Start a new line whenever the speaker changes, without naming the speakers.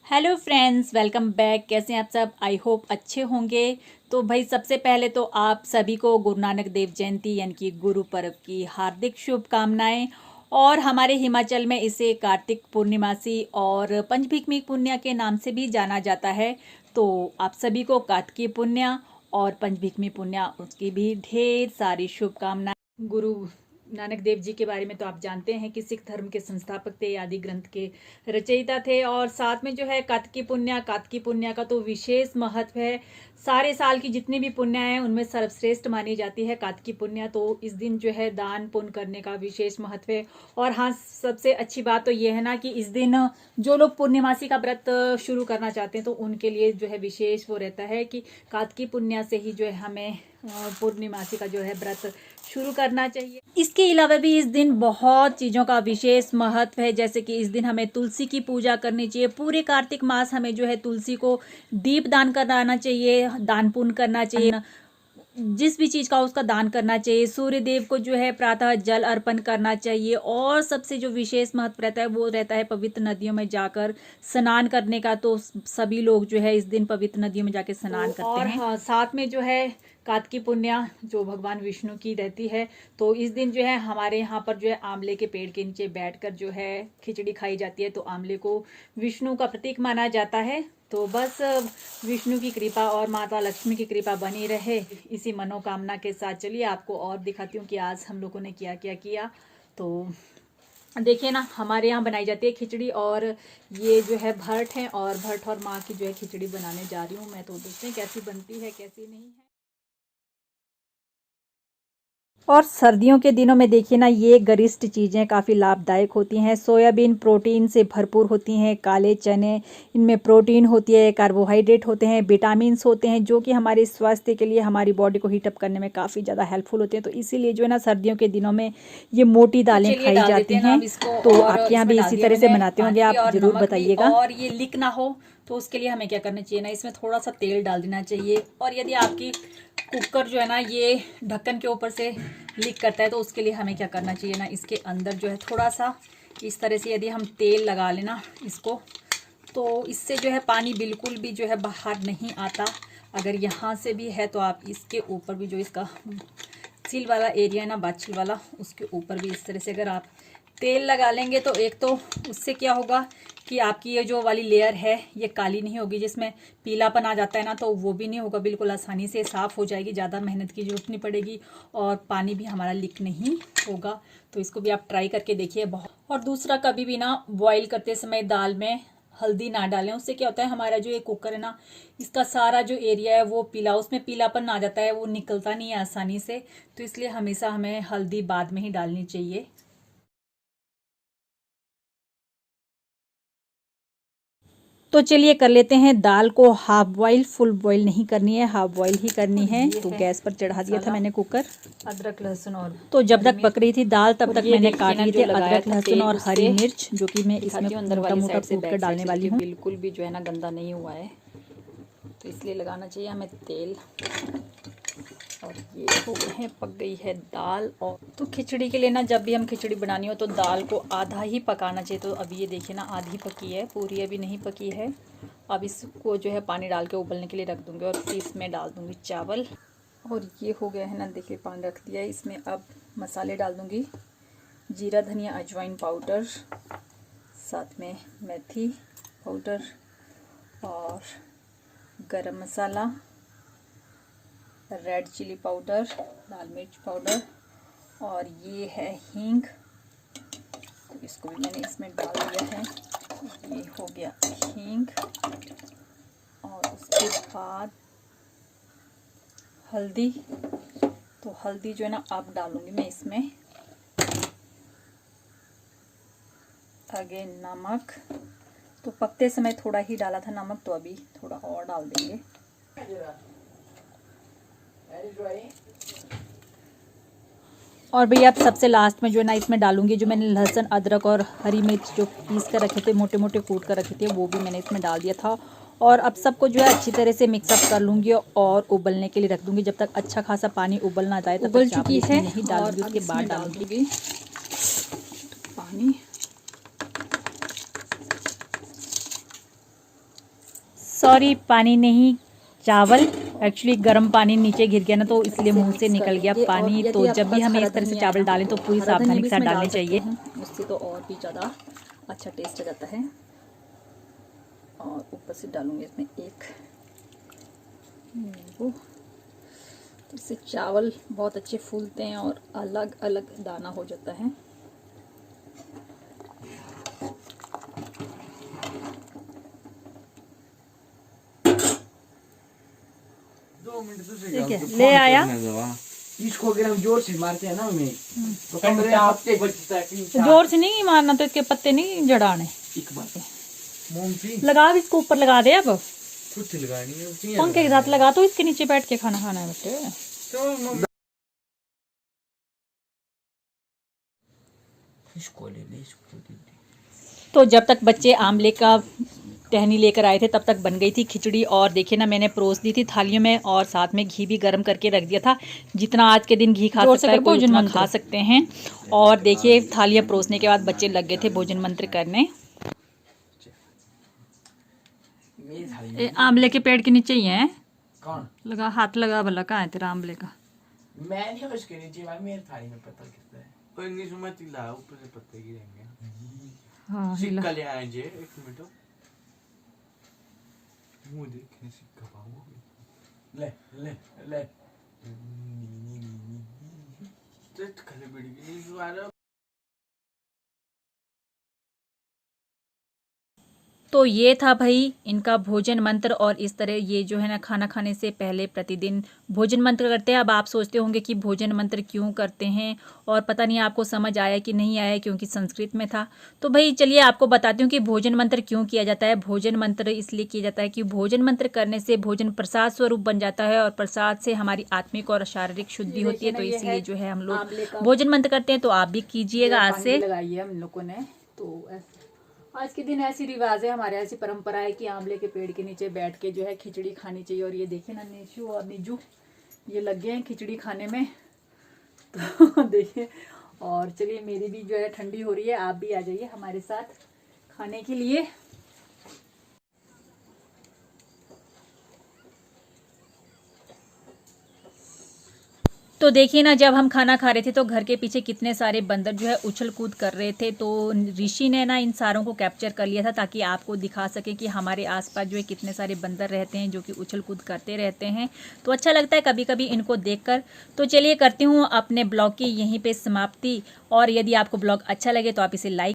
Hello friends, welcome back. कैसे हैं आप सब? आई होप अच्छे होंगे। तो भाई सबसे पहले तो आप सभी को गुरु नानक देव जयंती यानी कि गुरु पर्व की हार्दिक शुभकामनाएं। और हमारे हिमाचल में इसे कार्तिक पूर्णिमासी और पंचभिकमी पुण्य के नाम से भी जाना जाता है। तो आप सभी को कार्तिकी पुण्य और पंचभिकमी पुण्य उसकी भी ढेर सारी शुभकामनाएं। गुरु नानक देव जी के बारे में तो आप जानते हैं कि सिख धर्म के संस्थापक थे, आदि ग्रंथ के रचयिता थे। और साथ में जो है कार्तिकी पुण्य का तो विशेष महत्व है। सारे साल की जितनी भी पुण्य है उनमें सर्वश्रेष्ठ मानी जाती है कार्तिकी पुण्य। तो इस दिन जो है दान पुण्य करने का विशेष महत्व है। और हाँ, सबसे अच्छी बात तो ये है ना कि इस दिन जो लोग पूर्णिमासी का व्रत शुरू करना चाहते हैं तो उनके लिए जो है विशेष वो रहता है कि कार्तिकी पुण्य से ही जो है हमें पूर्णिमासी का जो है व्रत शुरू करना चाहिए। इसके अलावा भी इस दिन बहुत चीज़ों का विशेष महत्व है, जैसे कि इस दिन हमें तुलसी की पूजा करनी चाहिए। पूरे कार्तिक मास हमें जो है तुलसी को दीप दान कराना चाहिए, दान पुण्य करना चाहिए, जिस भी चीज़ का उसका दान करना चाहिए। सूर्य देव को जो है प्रातः जल अर्पण करना चाहिए। और सबसे जो विशेष महत्व रहता है वो रहता है पवित्र नदियों में जाकर स्नान करने का। तो सभी लोग जो है इस दिन पवित्र नदियों में जाकर स्नान करते हैं। हाँ, साथ में जो है कार्तिकी पुण्य जो भगवान विष्णु की रहती है। तो इस दिन जो है हमारे यहाँ पर जो है आंवले के पेड़ के नीचे बैठकर जो है खिचड़ी खाई जाती है। तो आंवले को विष्णु का प्रतीक माना जाता है। तो बस विष्णु की कृपा और माता लक्ष्मी की कृपा बनी रहे, इसी मनोकामना के साथ चलिए आपको और दिखाती हूँ कि आज हम लोगों ने क्या क्या किया। तो देखिए ना, हमारे यहाँ बनाई जाती है खिचड़ी। और ये जो है भट्ट है और भट्ट और माँ की जो है खिचड़ी बनाने जा रही हूँ मैं। तो देखते हैं कैसी बनती है कैसी नहीं है। और सर्दियों के दिनों में देखिए ना, ये गरिष्ठ चीज़ें काफ़ी लाभदायक होती हैं। सोयाबीन प्रोटीन से भरपूर होती हैं, काले चने इनमें प्रोटीन होती है, कार्बोहाइड्रेट होते हैं, विटामिन्स होते हैं, जो कि हमारे स्वास्थ्य के लिए हमारी बॉडी को हीटअप करने में काफ़ी ज़्यादा हेल्पफुल होते हैं। तो इसीलिए जो है ना सर्दियों के दिनों में ये मोटी दालें खाई जाती हैं। तो आपके यहाँ भी इसी तरह से बनाते होंगे, आप ज़रूर बताइएगा। और ये लीक ना हो तो उसके लिए हमें क्या करना चाहिए ना, इसमें थोड़ा सा तेल डाल देना चाहिए। और यदि आपकी कुकर जो है ना ये ढक्कन के ऊपर से लीक करता है तो उसके लिए हमें क्या करना चाहिए ना, इसके अंदर जो है थोड़ा सा इस तरह से यदि हम तेल लगा लेना इसको, तो इससे जो है पानी बिल्कुल भी जो है बाहर नहीं आता। अगर यहाँ से भी है तो आप इसके ऊपर भी जो इसका सील वाला एरिया है ना, बाछिल वाला, उसके ऊपर भी इस तरह से अगर आप तेल लगा लेंगे तो एक तो उससे क्या होगा कि आपकी ये जो वाली लेयर है ये काली नहीं होगी, जिसमें पीलापन आ जाता है ना, तो वो भी नहीं होगा, बिल्कुल आसानी से साफ़ हो जाएगी, ज़्यादा मेहनत की जरूरत नहीं पड़ेगी। और पानी भी हमारा लीक नहीं होगा। तो इसको भी आप ट्राई करके देखिए बहुत। और दूसरा, कभी भी ना बॉईल करते समय दाल में हल्दी ना डालें। उससे क्या होता है, हमारा जो ये कुकर है ना, इसका सारा जो एरिया है वो पीला, उसमें पीलापन आ जाता है, वो निकलता नहीं है आसानी से। तो इसलिए हमेशा हमें हल्दी बाद में ही डालनी चाहिए। तो चलिए कर लेते हैं दाल को हाफ बॉईल। फुल बॉईल नहीं करनी है, हाफ बॉईल ही करनी है। तो गैस पर चढ़ा दिया था मैंने कुकर। अदरक लहसुन और तो जब तक पक रही थी दाल तब तक मैंने काट लिए थे अदरक लहसुन और हरी मिर्च, जो कि मैं इसमें मोटा मोटा कूट कर डालने वाली हूँ। बिल्कुल भी जो है ना गंदा नहीं हुआ है, तो इसलिए लगाना चाहिए हमें तेल। और ये हो गए हैं, पक गई है दाल। और तो खिचड़ी के लिए ना, जब भी हम खिचड़ी बनानी हो तो दाल को आधा ही पकाना चाहिए। तो अभी ये देखिए ना, आधी पकी है, पूरी अभी नहीं पकी है। अब इसको जो है पानी डाल के उबलने के लिए रख दूँगी और फिर इसमें डाल दूँगी चावल। और ये हो गया है ना, देखिए पानी रख दिया है। इसमें अब मसाले डाल दूँगी, जीरा धनिया अजवाइन पाउडर, साथ में मेथी पाउडर और गरम मसाला, रेड चिली पाउडर, लाल मिर्च पाउडर, और ये है हींग। तो इसको भी मैंने इसमें डाल दिया है। ये हो गया हींग। और उसके बाद हल्दी। तो हल्दी जो है ना अब डालूंगी मैं इसमें। आगे नमक, तो पकते समय थोड़ा ही डाला था नमक, तो अभी थोड़ा और डाल देंगे। और भैया अब सबसे लास्ट में जो है ना इसमें डालूंगी जो मैंने लहसुन अदरक और हरी मिर्च जो पीस कर रखे थे, मोटे मोटे कूट कर रखे थे, वो भी मैंने इसमें डाल दिया था। और अब सबको जो है अच्छी तरह से मिक्सअप कर लूंगी और उबलने के लिए रख दूंगी, जब तक अच्छा खासा पानी उबल ना जाए। उबल चुकी है, नहीं डालूंगी, उसके बाद डालूंगी पानी। सॉरी, पानी नहीं, चावल। एक्चुअली गर्म पानी नीचे गिर गया ना, तो इसलिए मुंह से निकल गया पानी। तो जब भी हमें इस तरह से चावल डालें तो पूरी सावधानी के साथ डालने चाहिए,
उससे तो और भी ज़्यादा अच्छा टेस्ट आ जाता है। और ऊपर से डालूंगी इसमें एक नींबू, इससे चावल बहुत अच्छे फूलते हैं और अलग अलग दाना हो जाता है।
ठीक है, ले आया।
इसको अगर हम जोर से मारते हैं ना हमें तो पत्ते बचता है।
जोर से नहीं मारना, तो इसके पत्ते नहीं जड़ाने। लगा, इसको ऊपर लगा दे। अब
कुछ लगानी है,
पंखे के साथ लगा, तो इसके नीचे बैठ के खाना खाना है बेटे।
इसको ले ले, इसको दे दे।
तो जब तक बच्चे आमले का टहनी लेकर आए थे तब तक बन गई थी खिचड़ी। और देखिए ना, मैंने परोस दी थी थालियों में और साथ में घी भी गर्म करके रख दिया था। जितना आज के दिन घी खा सकता है कोई उतना खा सकते हैं। और देखिए, थालियां परोसने के बाद बच्चे लग गए थे भोजन मंत्र करने। आमले के पेड़ के नीचे ही है।
कौन
लगा, हाथ लगा भला, कहाँ है तेरा आमले का?
मैं नहीं, उसके नीचे भाई मेरे थाली में पत्ता गिरता है। कोई नहीं, सुमत ला ऊपर से पत्ते गिरेंगे।
हाँ,
सिक्का ले आए जे, एक मिनट मुंह देखने सिक्का पाऊंगा। ले ले ले तो खाली बिड़ी नहीं सुआरा।
तो ये था भाई इनका भोजन मंत्र। और इस तरह ये जो है ना, खाना खाने से पहले प्रतिदिन भोजन मंत्र करते हैं। अब आप सोचते होंगे कि भोजन मंत्र क्यों करते हैं, और पता नहीं आपको समझ आया कि नहीं आया, क्योंकि संस्कृत में था। तो भाई चलिए आपको बताती हूँ कि भोजन मंत्र क्यों किया जाता है। भोजन मंत्र इसलिए किया जाता है कि भोजन मंत्र करने से भोजन प्रसाद स्वरूप बन जाता है, और प्रसाद से हमारी आत्मिक और शारीरिक शुद्धि होती है। तो इसलिए जो है हम लोग भोजन मंत्र करते हैं। तो आप भी कीजिएगा आज से।
लगाइए हम लोगों ने, तो आज के दिन ऐसी रिवाज है हमारे, ऐसी परंपरा है कि आंवले के पेड़ के नीचे बैठ के जो है खिचड़ी खानी चाहिए। और ये देखिए ना, निशु और निजू ये लग गए हैं खिचड़ी खाने में। तो देखिए, और चलिए मेरी भी जो है ठंडी हो रही है, आप भी आ जाइए हमारे साथ खाने के लिए।
तो देखिए ना, जब हम खाना खा रहे थे तो घर के पीछे कितने सारे बंदर जो है उछल कूद कर रहे थे। तो ऋषि ने ना इन सारों को कैप्चर कर लिया था, ताकि आपको दिखा सके कि हमारे आसपास जो है कितने सारे बंदर रहते हैं जो कि उछल कूद करते रहते हैं। तो अच्छा लगता है कभी कभी इनको देखकर। तो चलिए करती हूँ अपने ब्लॉग की यहीं पे समाप्ति। और यदि आपको ब्लॉग अच्छा लगे तो आप इसे लाइक